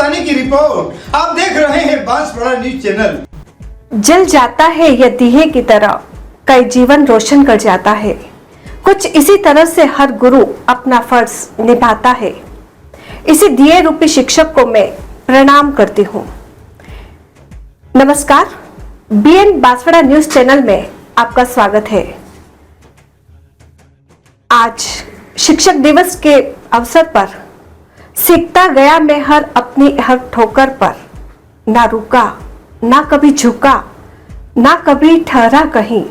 मस्तानी की रिपोर्ट। आप देख रहे हैं बांसवाड़ा न्यूज चैनल। जल जाता है यह दिए की तरह, कई जीवन रोशन कर जाता है। कुछ इसी तरह से हर गुरु अपना फर्ज निभाता है। इसी दिए रूपी शिक्षक को मैं प्रणाम करती हूँ। नमस्कार, बीएन बांसवाड़ा न्यूज चैनल में आपका स्वागत है। आज शिक्षक दिवस के अवसर पर सीखता गया मैं हर ठोकर पर, ना रुका ना कभी झुका ना कभी ठहरा कहीं,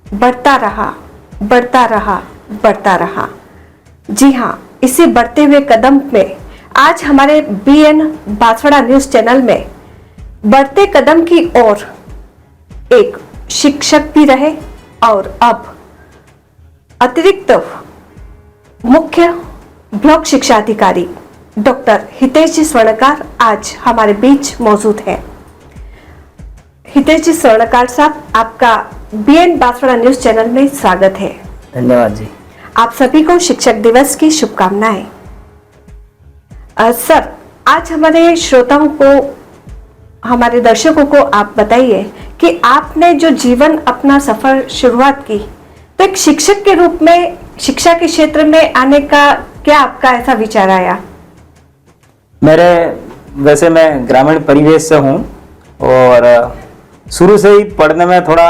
बढ़ता रहा बढ़ता रहा बढ़ता रहा। जी हाँ, इसी बढ़ते हुए कदम में आज हमारे बीएन बांसवाड़ा न्यूज चैनल में बढ़ते कदम की ओर एक शिक्षक भी रहे और अब अतिरिक्त मुख्य ब्लॉक शिक्षा अधिकारी डॉक्टर हितेश जी स्वर्णकार आज हमारे बीच मौजूद हैं। हितेश जी स्वर्णकार साहब, आपका बीएन बांसवाड़ा न्यूज चैनल में स्वागत है। धन्यवाद जी। आप सभी को शिक्षक दिवस की शुभकामनाएं। सर, आज हमारे श्रोताओं को, हमारे दर्शकों को आप बताइए कि आपने जो जीवन अपना सफर शुरुआत की, तो एक शिक्षक के रूप में शिक्षा के क्षेत्र में आने का क्या आपका ऐसा विचार आया? वैसे मैं ग्रामीण परिवेश से हूँ और शुरू से ही पढ़ने में थोड़ा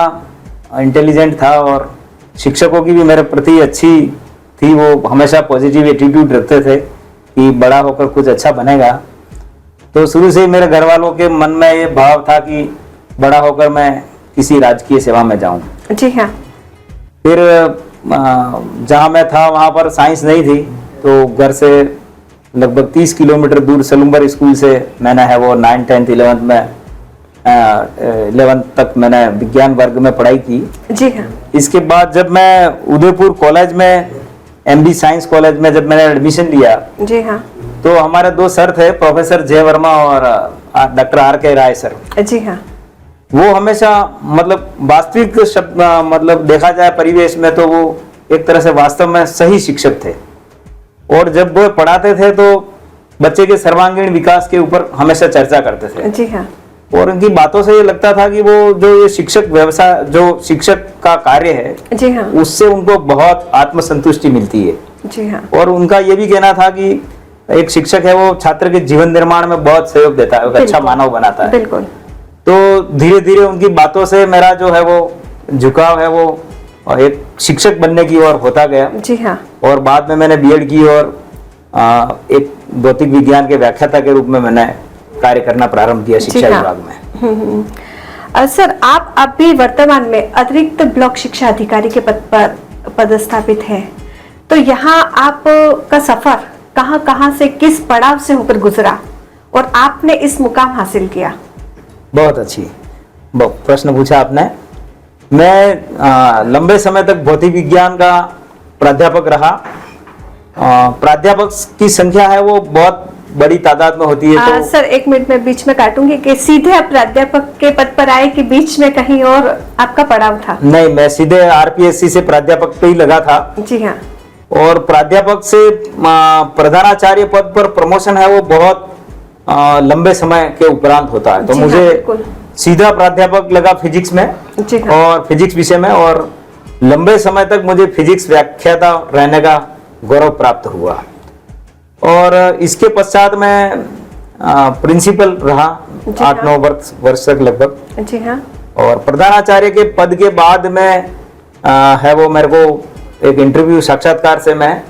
इंटेलिजेंट था और शिक्षकों की भी मेरे प्रति अच्छी थी। वो हमेशा पॉजिटिव एटीट्यूड रखते थे कि बड़ा होकर कुछ अच्छा बनेगा। तो शुरू से ही मेरे घर वालों के मन में ये भाव था कि बड़ा होकर मैं किसी राजकीय सेवा में जाऊं। जी हाँ। फिर जहाँ मैं था वहाँ पर साइंस नहीं थी, तो घर से लगभग 30 किलोमीटर दूर सलूम्बर स्कूल से मैंने है वो 9th 10th 11th में 11th तक मैंने विज्ञान वर्ग में पढ़ाई की। जी हाँ। इसके बाद जब मैं उदयपुर कॉलेज में MD साइंस कॉलेज में जब मैंने एडमिशन लिया, जी हाँ, तो हमारे दो सर थे, प्रोफेसर जय वर्मा और डॉक्टर RK राय सर। जी हाँ। वो हमेशा मतलब वास्तविक शब्द मतलब देखा जाए परिवेश में तो वो एक तरह से वास्तव में सही शिक्षक थे और जब वो पढ़ाते थे तो बच्चे के सर्वांगीण विकास के ऊपर हमेशा चर्चा करते थे। जी हाँ। और उनकी बातों से ये लगता था कि वो जो ये शिक्षक व्यवसाय, जो शिक्षक का कार्य है, जी हाँ, उससे उनको बहुत आत्मसंतुष्टि मिलती है। जी हाँ। और उनका ये भी कहना था कि एक शिक्षक है वो छात्र के जीवन निर्माण में बहुत सहयोग देता है, एक अच्छा मानव बनाता है। बिल्कुल। तो धीरे धीरे उनकी बातों से मेरा जो है वो झुकाव है वो एक शिक्षक बनने की ओर होता गया। जी हाँ। और बाद में मैंने B.Ed की और एक भौतिक विज्ञान के व्याख्याता के रूप में मैंने कार्य करना प्रारंभ किया शिक्षा विभाग में। सर, आप अभी वर्तमान में अतिरिक्त ब्लॉक शिक्षा अधिकारी के पद पर पदस्थापित हैं, तो यहाँ आपका सफर कहाँ से, किस पड़ाव से होकर गुजरा और आपने इस मुकाम हासिल किया? बहुत अच्छी प्रश्न पूछा आपने। मैं लंबे समय तक भौतिक विज्ञान का प्राध्यापक रहा। प्राध्यापक की संख्या है वो बहुत बड़ी तादाद में होती है। तो सर, 1 मिनट में बीच में काटूंगी कि सीधे आप प्राध्यापक के पद पर आए कि बीच में कहीं और आपका पड़ाव था? नहीं, मैं सीधे RPSC से प्राध्यापक पे ही लगा था। जी हाँ। और प्राध्यापक से प्रधानाचार्य पद पर प्रमोशन है वो बहुत लंबे समय के उपरांत होता है। तो मुझे सीधा प्राध्यापक लगा फिजिक्स में। जी हाँ। और फिजिक्स विषय में, और लंबे समय तक मुझे फिजिक्स व्याख्याता रहने का गौरव प्राप्त हुआ। और इसके पश्चात मैं प्रिंसिपल रहा 8-9 वर्ष तक लगभग। जी हाँ। और प्रधानाचार्य के पद के बाद में है वो मेरे को एक इंटरव्यू साक्षात्कार से मैं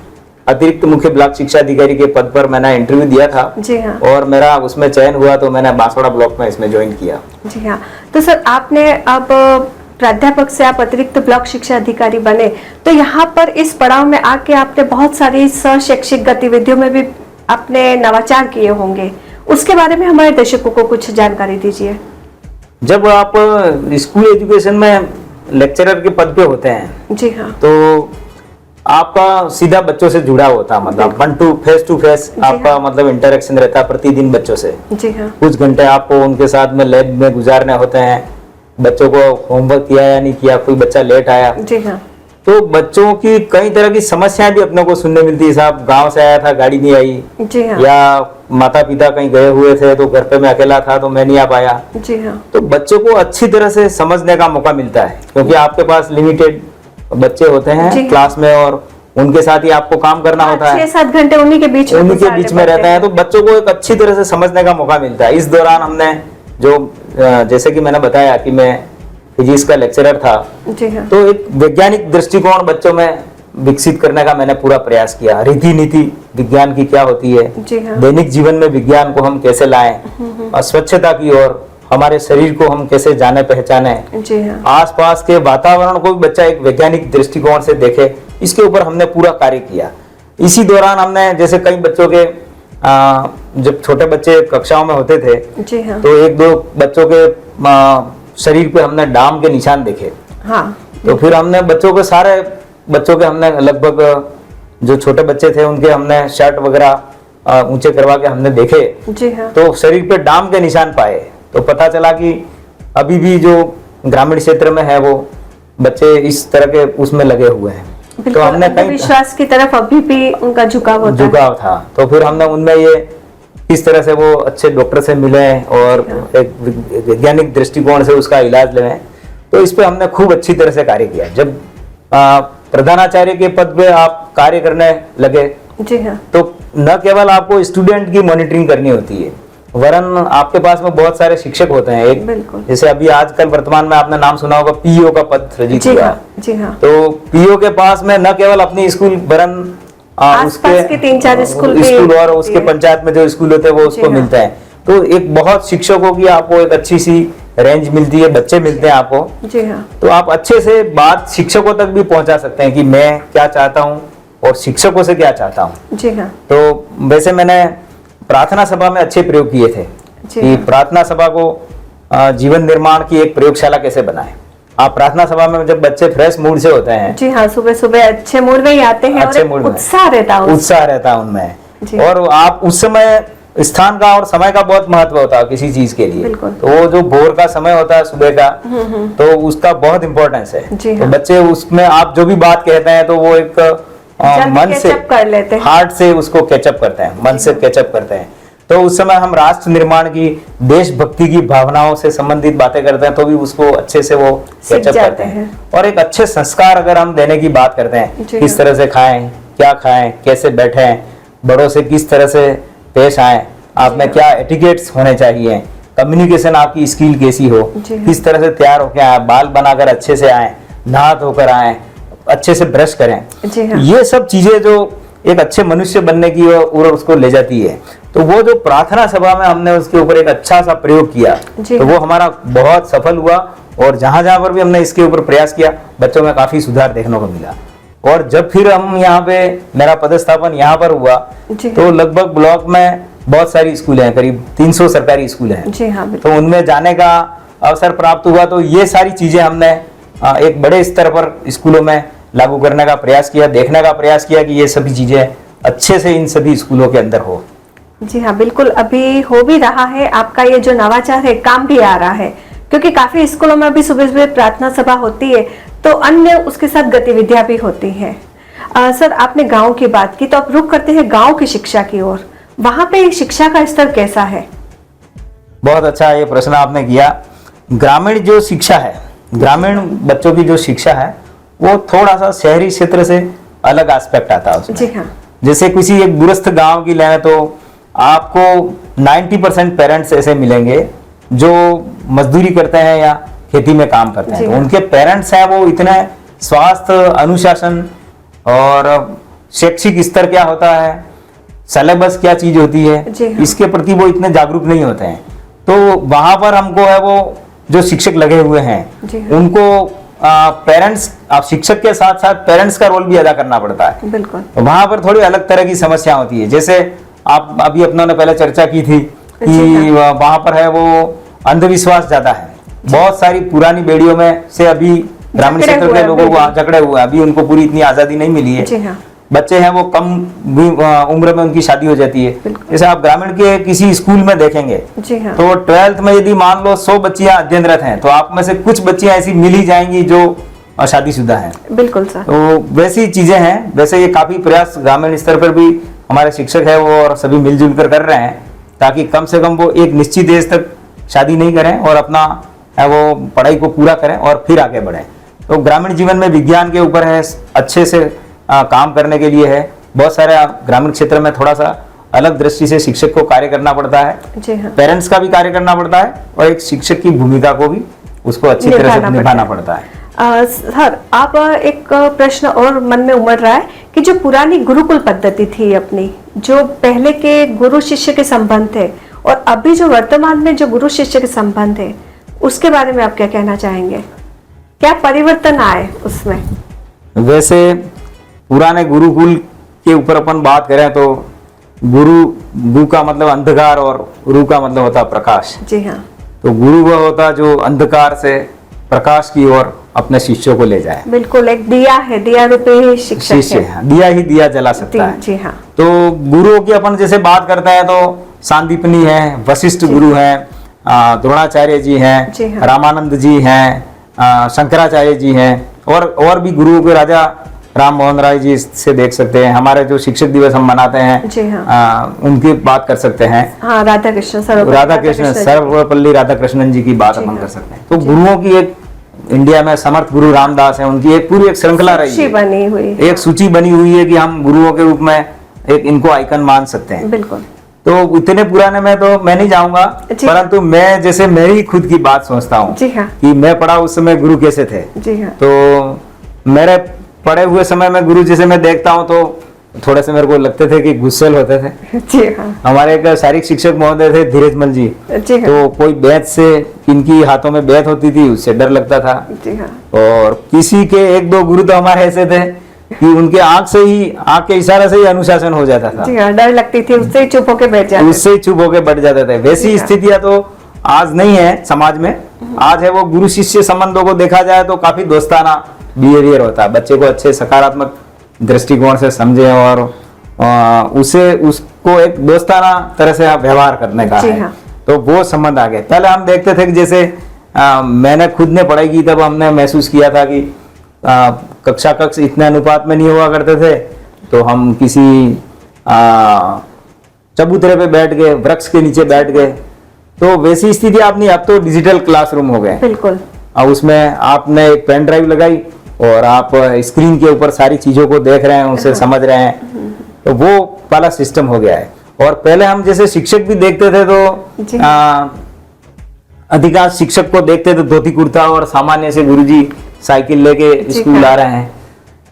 अतिरिक्त मुख्य ब्लॉक शिक्षा अधिकारी के पद पर मैंने इंटरव्यू दिया था। जी हाँ। और मेरा उसमें चयन हुआ तो मैंने बांसवाड़ा ब्लॉक में इसमें ज्वाइन किया। जी हाँ। तो सर, आपने अब प्राध्यापक से आप अतिरिक्त ब्लॉक शिक्षा अधिकारी बने, तो यहाँ पर इस पड़ाव में आके आपने बहुत सारी शैक्षिक गतिविधियों में भी आपने नवाचार किए होंगे, उसके बारे में हमारे दर्शकों को कुछ जानकारी दीजिए। जब आप स्कूल एजुकेशन में लेक्चरर के पद पे होते हैं, जी हाँ, तो आपका सीधा बच्चों से जुड़ा होता है, मतलब फेस टू फेस आपका मतलब इंटरेक्शन रहता है प्रतिदिन बच्चों से। जी हाँ। कुछ घंटे आपको उनके साथ में लैब में गुजारने होते हैं, बच्चों को होमवर्क किया या नहीं किया, कोई बच्चा लेट आया, जी हाँ, तो बच्चों की कई तरह की समस्याएं भी अपने को सुनने मिलती है। साहब गांव से आया था, गाड़ी नहीं आई, जी हाँ, या माता पिता कहीं गए हुए थे तो घर पे मैं अकेला था तो मैं नहीं आ पाया। जी हाँ, तो बच्चों को अच्छी तरह से समझने का मौका मिलता है, क्योंकि आपके पास लिमिटेड बच्चे होते जी हैं हाँ। क्लास में, और उनके साथ ही आपको काम करना होता है, 6-7 घंटे उन्हीं के बीच में रहते हैं। तो बच्चों को एक अच्छी तरह से समझने का मौका मिलता है। इस दौरान हमने जो जैसे कि मैंने बताया कि मैं फिजिक्स का लेक्चरर था, जी हाँ, तो एक वैज्ञानिक दृष्टिकोण बच्चों में विकसित करने का मैंने पूरा प्रयास किया। रीति नीति विज्ञान की क्या होती है, जी हाँ, दैनिक जीवन में विज्ञान को हम कैसे लाएं, और स्वच्छता की ओर, हमारे शरीर को हम कैसे जाने पहचाने, जी हाँ, आसपास के वातावरण को भी बच्चा एक वैज्ञानिक दृष्टिकोण से देखे, इसके ऊपर हमने पूरा कार्य किया। इसी दौरान हमने जैसे कई बच्चों के जब छोटे बच्चे कक्षाओं में होते थे, जी हाँ, तो एक दो बच्चों के शरीर पे हमने डाम के निशान देखे। हाँ, तो फिर हमने बच्चों के सारे बच्चों के हमने लगभग जो छोटे बच्चे थे उनके हमने शर्ट वगैरह ऊंचे करवा के हमने देखे, जी हाँ, तो शरीर पे डाम के निशान पाए। तो पता चला कि अभी भी जो ग्रामीण क्षेत्र में है वो बच्चे इस तरह के उसमें लगे हुए हैं। तो हमने कई विश्वास की तरफ अभी भी उनका झुकाव होता है। झुकाव था। तो फिर हमने उनमें ये किस तरह से वो अच्छे डॉक्टर से मिले और एक वैज्ञानिक दृष्टिकोण से उसका इलाज लें, तो इस पे हमने खूब अच्छी तरह से कार्य किया। जब प्रधानाचार्य के पद पे आप कार्य करने लगे, जी हाँ, तो न केवल आपको स्टूडेंट की मॉनिटरिंग करनी होती है, वरन आपके पास में बहुत सारे शिक्षक होते हैं। एक बिल्कुल, जैसे अभी आजकल वर्तमान में आपने नाम सुना होगा, पीओ का पद सृजित जी हुआ। हाँ, जी हाँ, तो पीओ के पास में न केवल अपनी स्कूल वरन आसपास के 3-4 स्कूल और उसके पंचायत में जो स्कूल होते हैं वो उसको मिलता है। तो एक बहुत शिक्षकों की आपको एक अच्छी सी रेंज मिलती है, बच्चे मिलते हैं आपको। जी हाँ, तो आप अच्छे से बात शिक्षकों तक भी पहुंचा सकते हैं कि मैं क्या चाहता हूं और शिक्षकों से क्या चाहता हूं। जी हाँ, तो वैसे मैंने प्रार्थना सभा में अच्छे प्रयोग किए थे कि प्रार्थना सभा को जीवन निर्माण की एक प्रयोगशाला कैसे बनाएं। आप प्रार्थना सभा में जब बच्चे फ्रेश मूड से होते हैं, जी हाँ, सुबह सुबह अच्छे मूड में ही आते हैं, अच्छे और मूड एक में उत्साह रहता है उत्साह रहता है उनमें, जी। और आप उस समय स्थान का और समय का बहुत महत्व होता है किसी चीज के लिए। बिल्कुल। तो वो जो भोर का समय होता है सुबह का, तो उसका बहुत इंपॉर्टेंस है। जी तो हाँ। बच्चे उसमें आप जो भी बात कहते हैं तो वो एक मन से कर लेते हैं, हार्ट से उसको कैचअप करते हैं, मन से कैचअप करते हैं। तो उस समय हम राष्ट्र निर्माण की, देशभक्ति की भावनाओं से संबंधित बातें करते हैं, तो भी उसको अच्छे से वो कैचअप करते हैं। और एक अच्छे संस्कार अगर हम देने की बात करते हैं, किस तरह से खाएं, क्या खाएं, कैसे बैठें, बड़ों से किस तरह से पेश आए, आप में क्या एटिकेट्स होने चाहिए, कम्युनिकेशन आपकी स्किल कैसी हो, किस तरह से तैयार होकर आए, बाल बनाकर अच्छे से आए, नहा धोकर आए, अच्छे से ब्रश करें। ये सब चीजें जो एक अच्छे मनुष्य बनने की ओर उसको ले जाती है। तो वो जो प्रार्थना सभा में हमने उसके ऊपर एक अच्छा सा प्रयोग किया, तो वो हमारा बहुत सफल हुआ। और जहां जहां पर भी हमने इसके ऊपर प्रयास किया, बच्चों में काफी सुधार देखने को मिला। और जब फिर हम यहाँ पे, मेरा पदस्थापन यहाँ पर हुआ, तो लगभग ब्लॉक में बहुत सारी स्कूलें हैं, करीब 300 सरकारी स्कूल हैं। जी हाँ, तो उनमें जाने का अवसर प्राप्त हुआ। तो ये सारी चीजें हमने एक बड़े स्तर पर स्कूलों में लागू करने का प्रयास किया, देखने का प्रयास किया कि ये सभी चीजें अच्छे से इन सभी स्कूलों के अंदर हो। जी हाँ, बिल्कुल, अभी हो भी रहा है। आपका ये जो नवाचार है काम भी आ रहा है, क्योंकि काफी स्कूलों में अभी सुबह सुबह प्रार्थना सभा होती है, तो अन्य उसके साथ गतिविधियां भी होती हैं। सर, आपने गांव की बात की, तो अब रुख करते हैं गांव की शिक्षा की ओर। वहां पे शिक्षा का स्तर कैसा है? बहुत अच्छा ये प्रश्न आपने किया। ग्रामीण जो शिक्षा है, ग्रामीण बच्चों की जो शिक्षा है, वो थोड़ा सा शहरी क्षेत्र से अलग एस्पेक्ट आता है उसमें। जी हाँ। जैसे किसी एक दूरस्थ गांव की लें तो आपको 90% पेरेंट्स ऐसे मिलेंगे जो मजदूरी करते हैं या खेती में काम करते हैं। तो उनके पेरेंट्स हैं वो इतने स्वास्थ्य, अनुशासन और शैक्षिक स्तर क्या होता है, सिलेबस क्या चीज होती है, इसके प्रति वो इतने जागरूक नहीं होते हैं। तो वहां पर हमको है वो जो शिक्षक लगे हुए हैं, उनको पेरेंट्स, आप शिक्षक के साथ साथ पेरेंट्स का रोल भी अदा करना पड़ता है। बिल्कुल। वहां पर थोड़ी अलग तरह की समस्या होती है। जैसे आप अभी अपनों ने पहले चर्चा की थी कि वहां पर है वो अंधविश्वास ज्यादा है। बहुत सारी पुरानी बेड़ियों में से अभी ग्रामीण क्षेत्र के लोगों को जकड़े हुए हैं, अभी उनको पूरी इतनी आजादी नहीं मिली है। बच्चे हैं वो कम उम्र में उनकी शादी हो जाती है। जैसे आप ग्रामीण के किसी स्कूल में देखेंगे, तो 12th में यदि मान लो 100 बच्चियां अध्ययनरत हैं, तो आप में से कुछ बच्चियां ऐसी मिल ही जाएंगी जो और शादीशुदा हैं। बिल्कुल सर। तो वैसी चीजें हैं। वैसे ये काफी प्रयास ग्रामीण स्तर पर भी हमारे शिक्षक है वो और सभी मिलजुल कर रहे हैं, ताकि कम से कम वो एक निश्चित एज तक शादी नहीं करें और अपना वो पढ़ाई को पूरा करें और फिर आगे बढ़ें। तो ग्रामीण जीवन में विज्ञान के ऊपर है, अच्छे से काम करने के लिए है। बहुत सारे ग्रामीण क्षेत्र में थोड़ा सा अलग दृष्टि से शिक्षक को कार्य करना पड़ता है, जी हाँ। पेरेंट्स का भी कार्य करना पड़ता है और एक शिक्षक की भूमिका को भी उसको अच्छी तरह से निभाना पड़ता है। सर, आप एक प्रश्न और मन में उमड़ रहा है कि जो पुरानी गुरुकुल पद्धति थी अपनी, जो पहले के गुरु शिष्य के संबंध थे और अभी जो वर्तमान में जो गुरु शिष्य के संबंध है, उसके बारे में आप क्या कहना चाहेंगे? क्या परिवर्तन आए उसमें? वैसे पुराने गुरुकुल के ऊपर अपन बात करें तो गु का मतलब अंधकार और रु का मतलब होता प्रकाश। जी हाँ। तो गुरु वह होता जो अंधकार से प्रकाश की ओर अपने शिष्यों को ले जाए। बिल्कुल, एक दिया है, दिया रूपी ही शिक्षक है। दिया ही दिया जला सकता है। जी हाँ। तो गुरुओं की अपन जैसे बात करते हैं तो सांदीपनी है, वशिष्ठ गुरु हैं, द्रोणाचार्य जी हैं, जी हाँ। रामानंद जी हैं, शंकराचार्य जी हैं और भी गुरुओं के राजा राम मोहन राय जी से देख सकते हैं। हमारे जो शिक्षक दिवस हम मनाते हैं, जी हाँ। उनकी बात कर सकते हैं। हाँ, राधा कृष्ण सर्वपल्ली राधाकृष्णन जी की बात अपन कर सकते हैं। तो गुरुओं की एक इंडिया में समर्थ गुरु रामदास है, उनकी एक पूरी एक श्रृंखला रही है, बनी हुई, एक सूची बनी हुई है कि हम गुरुओं के रूप में एक इनको आइकन मान सकते हैं। बिल्कुल। तो इतने पुराने में तो मैं नहीं जाऊंगा, परंतु मैं जैसे मेरी खुद की बात सोचता हूँ कि मैं पढ़ा उस समय गुरु कैसे थे। जी हाँ। तो मेरे पढ़े हुए समय में गुरु जैसे मैं देखता हूँ तो थोड़े से मेरे को लगते थे कि गुस्सेल होते थे। जी हाँ। हमारे एक शारीरिक शिक्षक महोदय थे धीरजमल जी। जी हाँ। तो कोई बैत से, इनकी हाथों में बैत होती थी, उससे डर लगता था। जी हाँ। और किसी के एक दो गुरु तो हमारे ऐसे थे कि उनके आंख के इशारे से ही अनुशासन हो जाता था। जी हाँ, डर लगती थी, उससे ही चुप होके बैठ जाते, उससे ही चुप होके बैठ जाते थे। वैसी स्थितियां तो आज नहीं है समाज में। आज है वो गुरु शिष्य संबंधों को देखा जाए तो काफी दोस्ताना बिहेवियर होता है, बच्चे को अच्छे सकारात्मक दृष्टिकोण से समझे और उसको एक दोस्ताना तरह से व्यवहार करने का है। हाँ। तो वो संबंध आ गए। पहले हम देखते थे कि जैसे मैंने खुद ने पढ़ाई की तब हमने महसूस किया था कि कक्ष इतने अनुपात में नहीं हुआ करते थे, तो हम किसी चबूतरे पे बैठ गए, वृक्ष के नीचे बैठ गए। तो वैसी स्थिति आपने, अब तो डिजिटल क्लासरूम हो गए। बिल्कुल। अब उसमें आपने एक पेन ड्राइव लगाई और आप स्क्रीन के ऊपर सारी चीजों को देख रहे हैं, उसे समझ रहे हैं। तो वो वाला सिस्टम हो गया है। और पहले हम जैसे शिक्षक भी देखते थे तो अधिकांश शिक्षक को देखते थे धोती कुर्ता और सामान्य से गुरुजी साइकिल लेके स्कूल आ रहे हैं।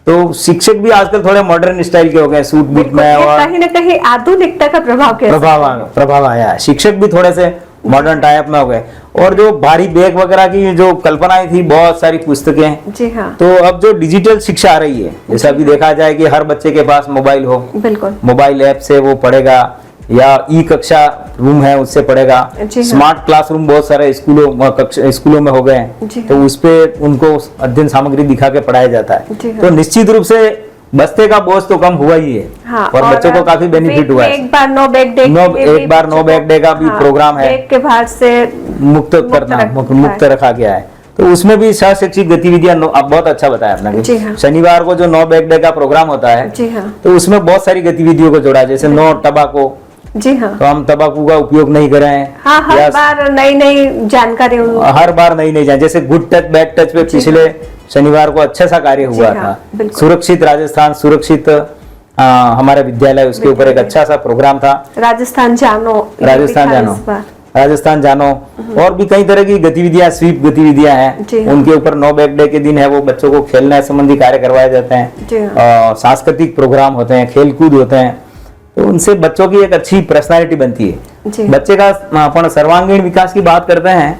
तो शिक्षक भी आजकल थोड़े मॉडर्न स्टाइल के हो गए, सूट बूट में, और कहीं ना कहीं आधुनिकता का प्रभाव आया। शिक्षक भी थोड़े से मॉडर्न टाइप में हो गए। और जो भारी बैग वगैरह की जो कल्पनाएं थी, बहुत सारी पुस्तकें। जी हाँ। तो अब जो डिजिटल शिक्षा आ रही है, जैसे अभी देखा जाए कि हर बच्चे के पास मोबाइल हो, बिल्कुल, मोबाइल ऐप से वो पढ़ेगा या ई कक्षा रूम है उससे पढ़ेगा। स्मार्ट क्लासरूम बहुत सारे स्कूलों में हो गए हैं, तो उस पे उनको अध्ययन सामग्री दिखा के पढ़ाया जाता है। तो निश्चित रूप से बस्ते का बोझ तो कम हुआ ही है। हाँ, और बच्चों को काफी बेनिफिट हुआ है। एक बार नो बैग डे का भी प्रोग्राम है, के बाहर से मुक्त रखा गया है। तो उसमें भी शैक्षिक गतिविधियां बहुत अच्छा बताया आपने। शनिवार को जो नो बैग डे का प्रोग्राम होता है, तो उसमें बहुत सारी गतिविधियों को जोड़ा, जैसे नो टबाको। जी हाँ। तो हम तंबाकू का उपयोग नहीं करें। हाँ, हर बार नई जानकारी, हर बार नई जान, जैसे गुड टच बैड टच पे पिछले शनिवार को अच्छा सा कार्य हुआ था। सुरक्षित राजस्थान, सुरक्षित हमारे विद्यालय, उसके ऊपर एक अच्छा सा प्रोग्राम था। राजस्थान जानो और भी कई तरह की गतिविधियां, स्वीप गतिविधियां हैं। उनके ऊपर नो बैग डे के दिन है वो बच्चों को खेलने संबंधी कार्य करवाए जाते हैं। सांस्कृतिक प्रोग्राम होते हैं, खेलकूद होते हैं। तो उनसे बच्चों की एक अच्छी पर्सनालिटी बनती है। बच्चे का अपन सर्वांगीण विकास की बात करते हैं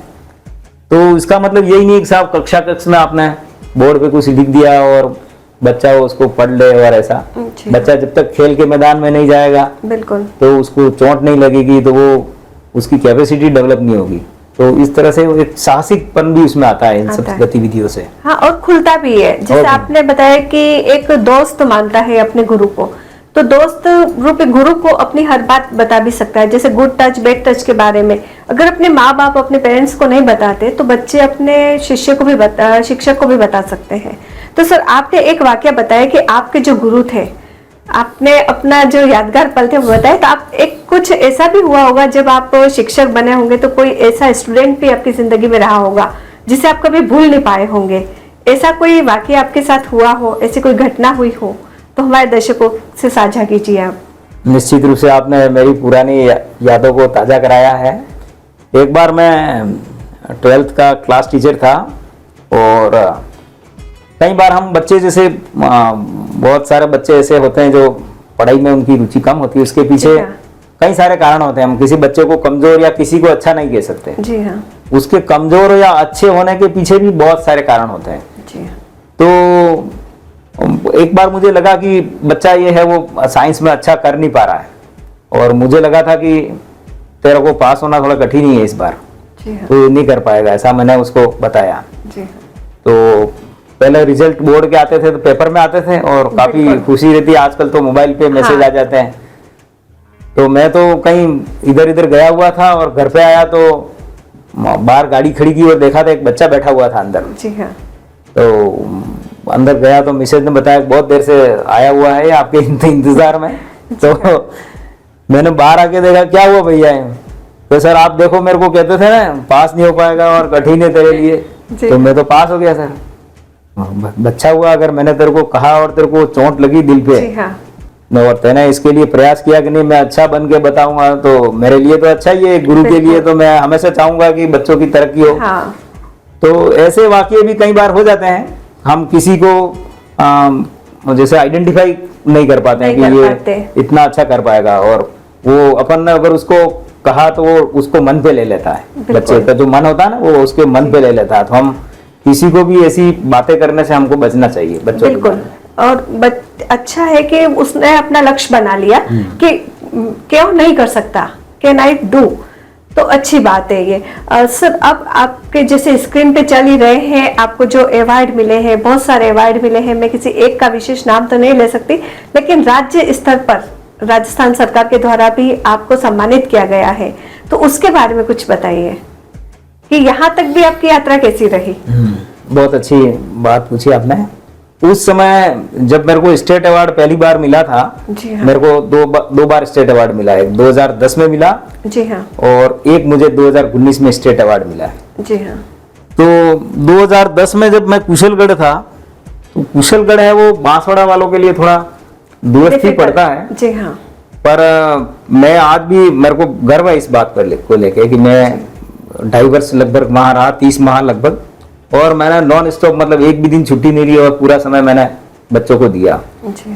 तो इसका मतलब यही नहीं कि साहब कक्ष में आपने बोर्ड पे कुछ लिख दिया और बच्चा उसको पढ़ ले और ऐसा। बच्चा जब तक खेल के मैदान में नहीं जाएगा, बिल्कुल, तो उसको चोट नहीं लगेगी, तो वो उसकी कैपेसिटी डेवलप नहीं होगी। तो इस तरह से एक साहसिकपन भी उसमें आता है इन सब गतिविधियों से। हाँ, और खुलता भी है। जैसे आपने बताया कि एक दोस्त मानता है अपने गुरु को, तो दोस्त रूपी गुरु को अपनी हर बात बता भी सकता है, जैसे गुड टच बैड टच के बारे में। अगर अपने माँ बाप अपने पेरेंट्स को नहीं बताते तो बच्चे अपने शिक्षक को भी बता सकते हैं। तो सर, आपने एक वाकया बताया कि आपके जो गुरु थे, आपने अपना जो यादगार पल थे वो बताया, तो आप एक कुछ ऐसा भी हुआ होगा जब आप शिक्षक बने होंगे तो कोई ऐसा स्टूडेंट भी आपकी जिंदगी में रहा होगा जिसे आप कभी भूल नहीं पाए होंगे। ऐसा कोई वाकया आपके साथ हुआ हो, ऐसी कोई घटना हुई हो तो हमारे दर्शकों से साझा कीजिए आप। निश्चित रूप से आपने मेरी पुरानी यादों को ताज़ा कराया है। एक बार मैं 12th का क्लास टीचर था और कई बार हम बच्चे जैसे बहुत सारे बच्चे ऐसे होते हैं जो पढ़ाई में उनकी रुचि कम होती है, उसके पीछे कई सारे कारण होते हैं। हम किसी बच्चे को कमजोर या किसी को अच्छा नहीं कह सकते। जी हाँ। उसके कमजोर या अच्छे होने के पीछे भी बहुत सारे कारण होते हैं। जी। तो एक बार मुझे लगा कि बच्चा ये है वो साइंस में अच्छा कर नहीं पा रहा है और मुझे लगा था कि तेरे को पास होना थोड़ा कठिन ही है इस बार, तो नहीं कर पाएगा, ऐसा मैंने उसको बताया। जी। तो पहले रिजल्ट बोर्ड के आते थे तो पेपर में आते थे और काफी खुशी रहती है। आजकल तो मोबाइल पे मैसेज आ जाते हैं। तो मैं तो कहीं इधर इधर गया हुआ था और घर पे आया तो बाहर गाड़ी खड़ी की और देखा था एक बच्चा बैठा हुआ था अंदर। जी हाँ। तो अंदर गया तो मिसेज ने बताया बहुत देर से आया हुआ है आपके इंतजार में। तो मैंने बाहर आके देखा, क्या हुआ भैया? तो सर आप देखो, मेरे को कहते थे ना पास नहीं हो पाएगा और कठिन है तेरे लिए, तो मैं तो पास हो गया सर। बच्चा हुआ, अगर मैंने तेरे को कहा और तेरे को चोट लगी दिल पे, जी हाँ। और तेने इसके लिए प्रयास किया कि नहीं मैं अच्छा बन के बताऊंगा, तो मेरे लिए तो अच्छा ही है। गुरु के लिए तो मैं हमेशा चाहूंगा कि बच्चों की तरक्की हो। हाँ। तो ऐसे वाकये भी कई बार हो जाते हैं। हम किसी को जैसे आइडेंटिफाई नहीं कर पाते हैं कि ये इतना अच्छा कर पाएगा, और वो अपन ने अगर उसको कहा तो वो उसको मन पे ले लेता है। बच्चे का जो मन होता है ना वो उसके मन पे ले लेता है। तो हम किसी को भी ऐसी बातें करने से हमको बचना चाहिए बच्चों। बिल्कुल। और अच्छा है कि उसने अपना लक्ष्य बना लिया कि क्यों नहीं कर सकता, कैन आई डू, तो अच्छी बात है ये। सर, अब आपके जैसे स्क्रीन पे चल ही रहे हैं, आपको जो अवार्ड मिले हैं, बहुत सारे अवार्ड मिले हैं, मैं किसी एक का विशेष नाम तो नहीं ले सकती, लेकिन राज्य स्तर पर राजस्थान सरकार के द्वारा भी आपको सम्मानित किया गया है, तो उसके बारे में कुछ बताइए कि यहाँ तक भी आपकी यात्रा कैसी रही। बहुत अच्छी बात पूछी आपने। उस समय जब मेरे को स्टेट अवार्ड पहली बार मिला था, जी हाँ। मेरे को दो बार स्टेट अवार्ड मिला है। 2010 में मिला, जी हाँ, और एक मुझे 2019 में स्टेट अवार्ड मिला है। जी हाँ। तो 2010 में जब मैं कुशलगढ़ था, तो कुशलगढ़ है वो बांसवाड़ा वालों के लिए थोड़ा दूरस्थ ही पड़ता है। जी हाँ। पर मैं आज भी, मेरे को गर्व है इस बात पर को लेके कि मैं 2.5 वर्ष लगभग वहां रहा, 30 माह लगभग, और मैंने नॉन स्टॉप, मतलब एक भी दिन छुट्टी नहीं ली और पूरा समय मैंने बच्चों को दिया।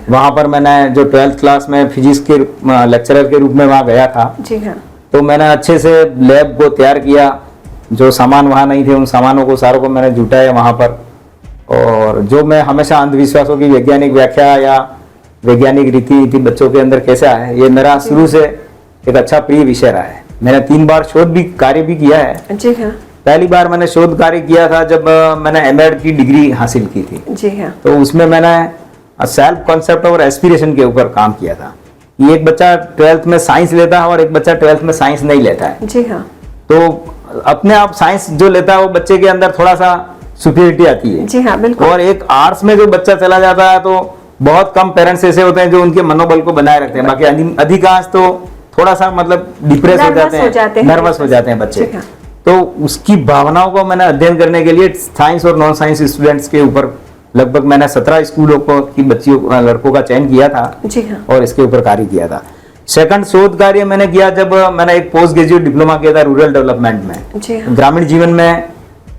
वहां पर मैंने जो 12th क्लास में फिजिक्स के लेक्चरर के रूप में वहां गया था, जी हाँ। तो मैंने अच्छे से लैब को तैयार किया। जो सामान वहां नहीं थे उन सामानों को सारों को मैंने जुटाया वहां पर। और जो मैं हमेशा अंधविश्वासों की वैज्ञानिक व्याख्या या वैज्ञानिक रीति नीति बच्चों के अंदर कैसे आए, ये मेरा शुरू से एक अच्छा प्रिय विषय रहा है। मैंने 3 बार शोध भी कार्य भी किया है। जी हाँ। पहली बार मैंने शोध कार्य किया था जब मैंने एमएड की डिग्री हासिल की थी। जी हाँ। तो उसमें मैंने सेल्फ कॉन्सेप्ट और एस्पिरेशन के ऊपर काम किया था। ये एक बच्चा 12th में साइंस लेता है और एक बच्चा 12th में साइंस नहीं लेता है। जी हाँ। तो अपने आप साइंस जो लेता है वो बच्चे के अंदर थोड़ा सा सुपीरियरिटी आती है। जी हाँ, बिल्कुल। और एक आर्ट्स में जो बच्चा चला जाता है तो बहुत कम पेरेंट्स ऐसे होते हैं जो उनके मनोबल को बनाए रखते हैं। बाकी अधिकांश तो थोड़ा सा मतलब डिप्रेस हो जाते हैं, नर्वस हो जाते हैं बच्चे। तो उसकी भावनाओं को मैंने अध्ययन करने के लिए साइंस और नॉन साइंस स्टूडेंट्स के ऊपर लगभग मैंने 17 स्कूलों की बच्चियों लड़कों का चयन किया था। जी हाँ। और इसके ऊपर कार्य किया था। सेकंड शोध कार्य मैंने किया जब मैंने एक पोस्ट ग्रेजुएट डिप्लोमा किया था रूरल डेवलपमेंट में। जी हाँ। ग्रामीण जीवन में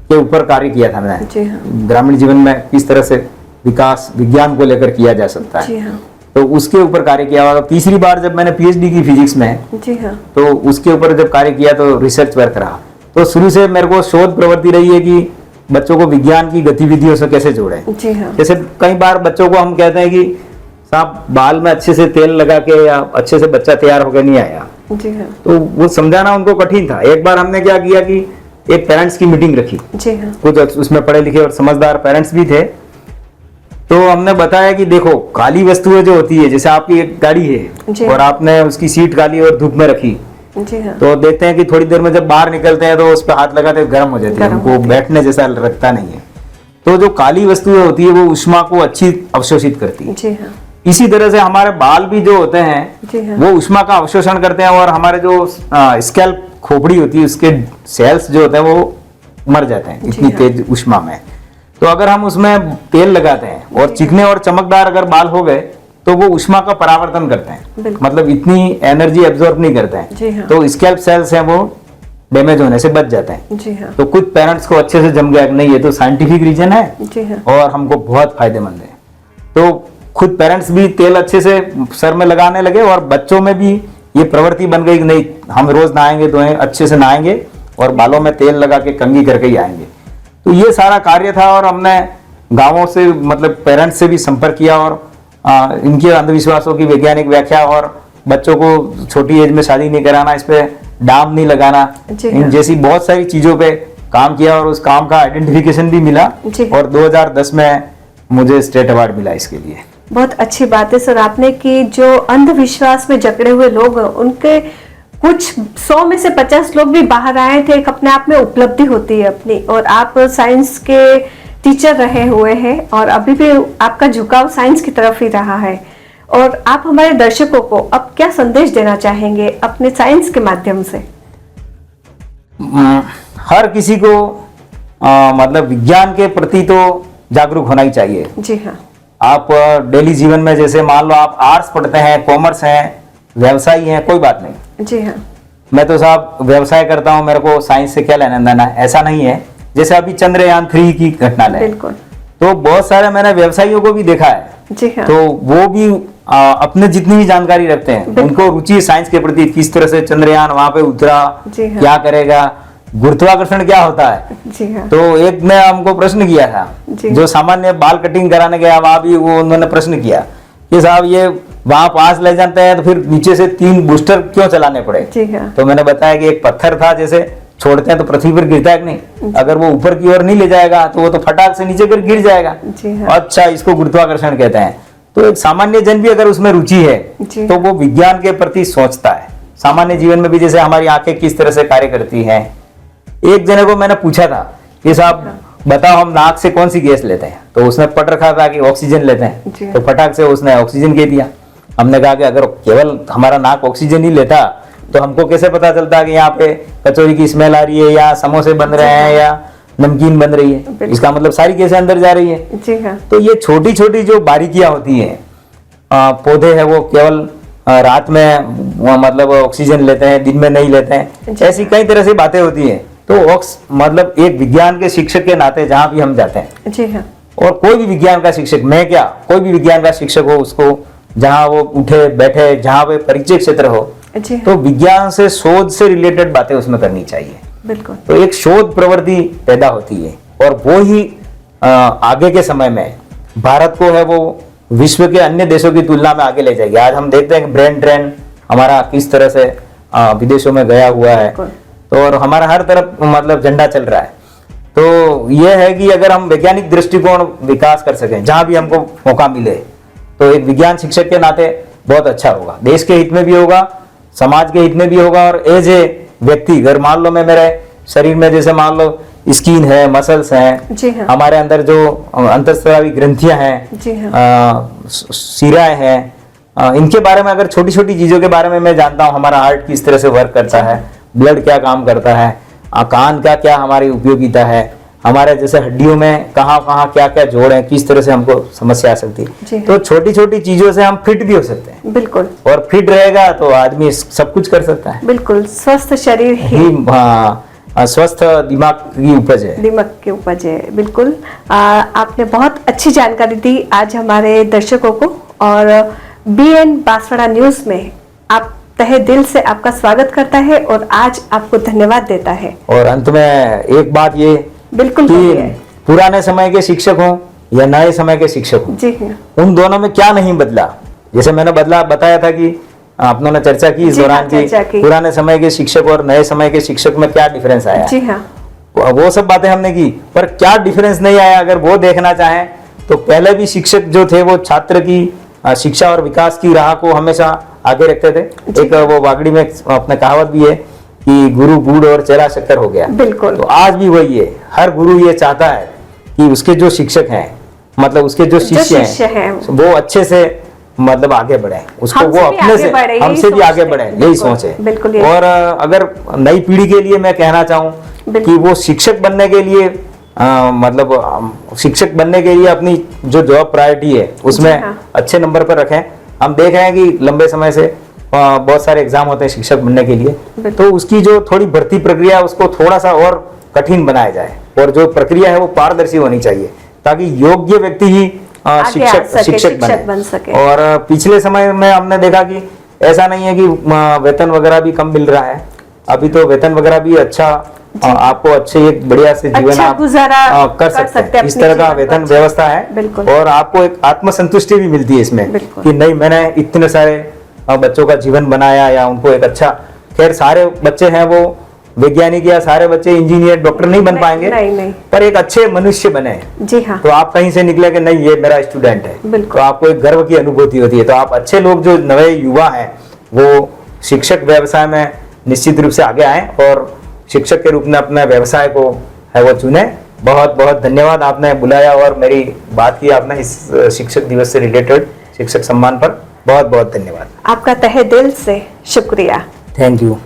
के ऊपर कार्य किया था मैंने। जी हाँ। ग्रामीण जीवन में किस तरह से विकास विज्ञान को लेकर किया जा सकता है। जी हाँ। तो उसके ऊपर कार्य किया। और तीसरी बार जब मैंने पीएचडी की फिजिक्स में, जी हाँ, तो उसके ऊपर जब कार्य किया तो रिसर्च वर्क रहा। तो शुरू से मेरे को शोध प्रवृत्ति रही है कि बच्चों को विज्ञान की गतिविधियों से कैसे जोड़ें। जी हाँ। जैसे कई बार बच्चों को हम कहते हैं कि साहब बाल में अच्छे से तेल लगा के या अच्छे से बच्चा तैयार होकर नहीं आया। जी हाँ। तो वो समझाना उनको कठिन था। एक बार हमने क्या किया कि एक पेरेंट्स की मीटिंग रखी। जी हाँ। कुछ उसमें पढ़े लिखे और समझदार पेरेंट्स भी थे। तो हमने बताया कि देखो काली वस्तुएं जो होती है, जैसे आपकी एक गाड़ी जी। है और आपने उसकी सीट काली और धूप में रखी, जी हाँ। तो देखते हैं कि थोड़ी देर में जब बाहर निकलते हैं तो उस पर हाथ लगाते गर्म हो जाती है, गर्म उनको होती है। बैठने जैसा रखता नहीं है। तो जो काली वस्तुएं होती है वो उष्मा को अच्छी अवशोषित करती है। जी हाँ। इसी तरह से हमारे बाल भी जो होते जी हैं हाँ। वो उष्मा का अवशोषण करते हैं, और हमारे जो स्कैल्प खोपड़ी होती है उसके सेल्स जो होते हैं वो मर जाते हैं जी इतनी हाँ। तेज उष्मा में। तो अगर हम उसमें तेल लगाते हैं और चिकने और चमकदार अगर बाल हो गए तो वो उष्मा का परावर्तन करते हैं, बिल्कुल। मतलब इतनी एनर्जी एब्जॉर्ब नहीं करते जी हैं, हाँ। तो स्कैल्प सेल्स हैं वो डैमेज होने से बच जाते हैं। जी हाँ। तो कुछ पेरेंट्स को अच्छे से जम गया कि नहीं ये तो साइंटिफिक रीजन है जी हाँ। और हमको बहुत फायदेमंद है। तो खुद पेरेंट्स भी तेल अच्छे से सर में लगाने लगे और बच्चों में भी ये प्रवृत्ति बन गई कि नहीं हम रोज नहाएंगे तो अच्छे से नहाएंगे और बालों में तेल लगा के कंघी करके ही आएंगे। तो ये सारा कार्य था और हमने गांवों से मतलब पेरेंट्स से भी संपर्क किया और इनके अंधविश्वासों की वैज्ञानिक व्याख्या और बच्चों को छोटी एज में शादी नहीं कराना, इस पे डाम नहीं लगाना, जी इन हाँ। जैसी बहुत सारी चीजों पे काम किया और उस काम का आइडेंटिफिकेशन भी मिला जी। और 2010 में मुझे स्टेट अवार्ड मिला इसके लिए। बहुत अच्छी बात है सर आपने कि जो अंधविश्वास में जकड़े हुए लोग हैं, उनके कुछ 100 में से 50 लोग भी बाहर आए थे, एक अपने आप में उपलब्धि होती है अपनी। और आप साइंस के टीचर रहे हुए हैं और अभी भी आपका झुकाव साइंस की तरफ ही रहा है। और आप हमारे दर्शकों को अब क्या संदेश देना चाहेंगे अपने साइंस के माध्यम से? हर किसी को मतलब विज्ञान के प्रति तो जागरूक होना ही चाहिए। जी हाँ। आप डेली जीवन में जैसे मान लो आप आर्ट्स पढ़ते हैं, कॉमर्स हैं, व्यवसायी हैं, कोई बात नहीं। जी हाँ। मैं तो साहब व्यवसाय करता हूं, मेरे को साइंस से क्या लेना देना है, ऐसा नहीं है। जैसे अभी चंद्रयान 3 की घटना ले, बिल्कुल। तो बहुत सारे मैंने व्यवसायियों को भी देखा है, जी हाँ। तो वो भी अपने जितनी भी जानकारी रखते हैं, बिल्कुल। उनको रुचि है साइंस के प्रति, किस तरह से चंद्रयान वहां पे उतरा, जी हाँ। क्या करेगा, गुरुत्वाकर्षण क्या होता है। जी हाँ। तो एक ने हमको प्रश्न किया था, जी। जो सामान्य बाल कटिंग कराने गया वहां भी वो उन्होंने प्रश्न किया कि साहब ये वहां पास ले जाते हैं तो फिर नीचे से 3 बूस्टर क्यों चलाने पड़े। जी हाँ। तो मैंने बताया कि एक पत्थर था, जैसे छोड़ते हैं तो पृथ्वी पर गिरता है कि नहीं, अगर वो ऊपर की ओर नहीं ले जाएगा तो वो तो फटाक से नीचे पर गिर जाएगा। जी हाँ। अच्छा, इसको गुरुत्वाकर्षण कहते हैं। तो एक सामान्य जन भी अगर उसमें रुचि है जी। तो वो विज्ञान के प्रति सोचता है। सामान्य जीवन में भी जैसे हमारी आंखें किस तरह से कार्य करती हैं। एक जने को मैंने पूछा था कि साहब बताओ हम नाक से कौन सी गैस लेते हैं, तो उसने पढ़ रखा था कि ऑक्सीजन लेते हैं, जी। तो फटाक से उसने ऑक्सीजन कह दिया। हमने कहा कि अगर केवल हमारा नाक ऑक्सीजन ही लेता तो हमको कैसे पता चलता कि यहाँ पे कचौरी की स्मेल आ रही है या समोसे बन रहे हैं या नमकीन बन रही है। इसका मतलब सारी गैसें अंदर जा रही है। जी हाँ। तो ये छोटी छोटी जो बारीकियां होती हैं, पौधे हैं वो केवल रात में मतलब ऑक्सीजन लेते हैं, दिन में नहीं लेते हैं, ऐसी कई तरह से बातें होती हैं। तो मतलब एक विज्ञान के शिक्षक के नाते जहां भी हम जाते हैं, जी हाँ। और कोई भी विज्ञान का शिक्षक, मैं क्या कोई भी विज्ञान का शिक्षक हो, उसको जहां वो उठे बैठे जहां पे परिचय क्षेत्र हो, जी हाँ। तो विज्ञान से शोध से रिलेटेड बातें उसमें करनी चाहिए। बिल्कुल। तो एक शोध प्रवृत्ति पैदा होती है और वो ही आगे के समय में भारत को है वो विश्व के अन्य देशों की तुलना में आगे ले जाएगी। आज हम देखते हैं कि ब्रेन ड्रेन हमारा किस तरह से विदेशों में गया हुआ है, तो और हमारा हर तरफ मतलब झंडा चल रहा है। तो यह है कि अगर हम वैज्ञानिक दृष्टिकोण विकास कर सकें जहां भी हमको मौका मिले, तो एक विज्ञान शिक्षक के नाते बहुत अच्छा होगा, देश के हित में भी होगा, समाज के हित में भी होगा। और एज ए व्यक्ति, अगर मान लो मैं मेरे शरीर में जैसे मान लो स्किन है, मसल्स हैं, जी हाँ। हमारे अंदर जो अंतःस्रावी ग्रंथियां हैं, जी हाँ। शिराएं हैं, इनके बारे में अगर छोटी छोटी चीजों के बारे में मैं जानता हूँ, हमारा हार्ट किस तरह से वर्क करता है, ब्लड क्या काम करता है, कान का क्या हमारी उपयोगिता है, हमारे जैसे हड्डियों में कहाँ कहाँ क्या क्या जोड़ है, किस तरह से हमको समस्या आ सकती जी है। हाँ। तो छोटी छोटी चीजों से हम फिट भी हो सकते हैं, बिल्कुल। और फिट रहेगा तो आदमी सब कुछ कर सकता है। बिल्कुल, स्वस्थ शरीर ही स्वस्थ दिमाग की उपज है। दिमाग की उपज है। बिल्कुल। आपने बहुत अच्छी जानकारी दी आज हमारे दर्शकों को, और BN बांसवाड़ा न्यूज में आप तहे दिल से आपका स्वागत करता है और आज आपको धन्यवाद देता है। और अंत में एक बात ये बिल्कुल कि बोलिए। पुराने समय के शिक्षक हों या नए समय के शिक्षक हों, जी हाँ। उन दोनों में क्या नहीं बदला। जैसे मैंने बताया था कि आपने ने चर्चा की इस जी हाँ, दौरान चर्चा की की। पुराने समय के शिक्षक और नए समय के शिक्षक में क्या डिफरेंस आया। जी हाँ। वो सब बातें हमने की, पर क्या डिफरेंस नहीं आया, अगर वो देखना चाहें तो पहले भी शिक्षक जो थे वो छात्र की शिक्षा और विकास की राह को हमेशा आगे रखते थे। एक वो वागड़ी में अपना कहावत भी है कि गुरु गुड़ और चेला शक्कर हो गया। बिल्कुल। तो आज भी वही है, हर गुरु ये चाहता है कि उसके जो शिक्षक हैं, मतलब उसके जो शिष्य हैं वो अच्छे से मतलब आगे बढ़े, उसको वो अपने से हमसे भी आगे बढ़े, यही सोच है। बिल्कुल। और अगर नई पीढ़ी के लिए मैं कहना चाहूँ कि वो शिक्षक बनने के लिए मतलब शिक्षक बनने के लिए अपनी जो जॉब प्रायोरिटी है उसमें अच्छे नंबर पर रखें। हम देख रहे हैं कि लंबे समय से बहुत सारे एग्जाम होते हैं शिक्षक बनने के लिए, तो उसकी जो थोड़ी भर्ती प्रक्रिया उसको थोड़ा सा और कठिन बनाया जाए, और जो प्रक्रिया है वो पारदर्शी होनी चाहिए ताकि योग्य व्यक्ति ही शिक्षक बन सके। और पिछले समय में हमने देखा कि ऐसा नहीं है कि वेतन वगैरह भी कम मिल रहा है, अभी तो वेतन वगैरह भी अच्छा, आपको अच्छे एक बढ़िया से जीवन आप कर सकते हैं। इस तरह का वेतन व्यवस्था है, और आपको एक आत्मसंतुष्टि भी मिलती है इसमें कि नहीं मैंने इतने सारे बच्चों का जीवन बनाया, या उनको एक अच्छा, खैर सारे बच्चे हैं वो वैज्ञानिक या सारे बच्चे इंजीनियर डॉक्टर नहीं बन पाएंगे, नहीं। पर एक अच्छे मनुष्य बने। जी हाँ। तो आप कहीं से निकले कि नहीं ये मेरा स्टूडेंट है, तो आपको एक गर्व की अनुभूति होती है। तो आप अच्छे लोग जो नए युवा हैं वो शिक्षक व्यवसाय में निश्चित रूप से आगे आए और शिक्षक के रूप में अपने व्यवसाय को है वो चुने। बहुत बहुत धन्यवाद, आपने बुलाया और मेरी बात की आपने इस शिक्षक दिवस से रिलेटेड शिक्षक सम्मान पर। बहुत बहुत धन्यवाद, आपका तहे दिल से शुक्रिया। Thank you.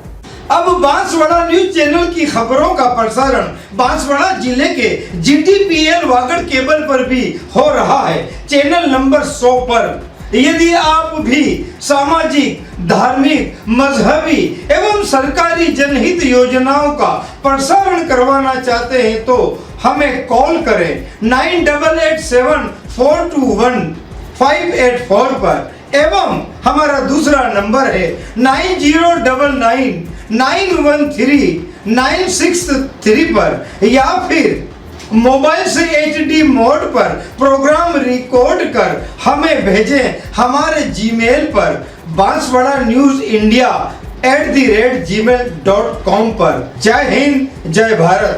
अब बांसवाड़ा न्यूज चैनल की खबरों का प्रसारण बांसवाड़ा जिले के GTPL वागड़ केबल पर भी हो रहा है, चैनल नंबर 100 पर। यदि आप भी सामाजिक, धार्मिक, मजहबी एवं सरकारी जनहित योजनाओं का प्रसारण करवाना चाहते हैं तो हमें कॉल करें 9887421584 पर, एवं हमारा दूसरा नंबर है 9099913963 पर, या फिर मोबाइल से HD मोड पर प्रोग्राम रिकॉर्ड कर हमें भेजें हमारे जीमेल पर banswara.news.india@gmail.com पर। जय हिंद, जय भारत।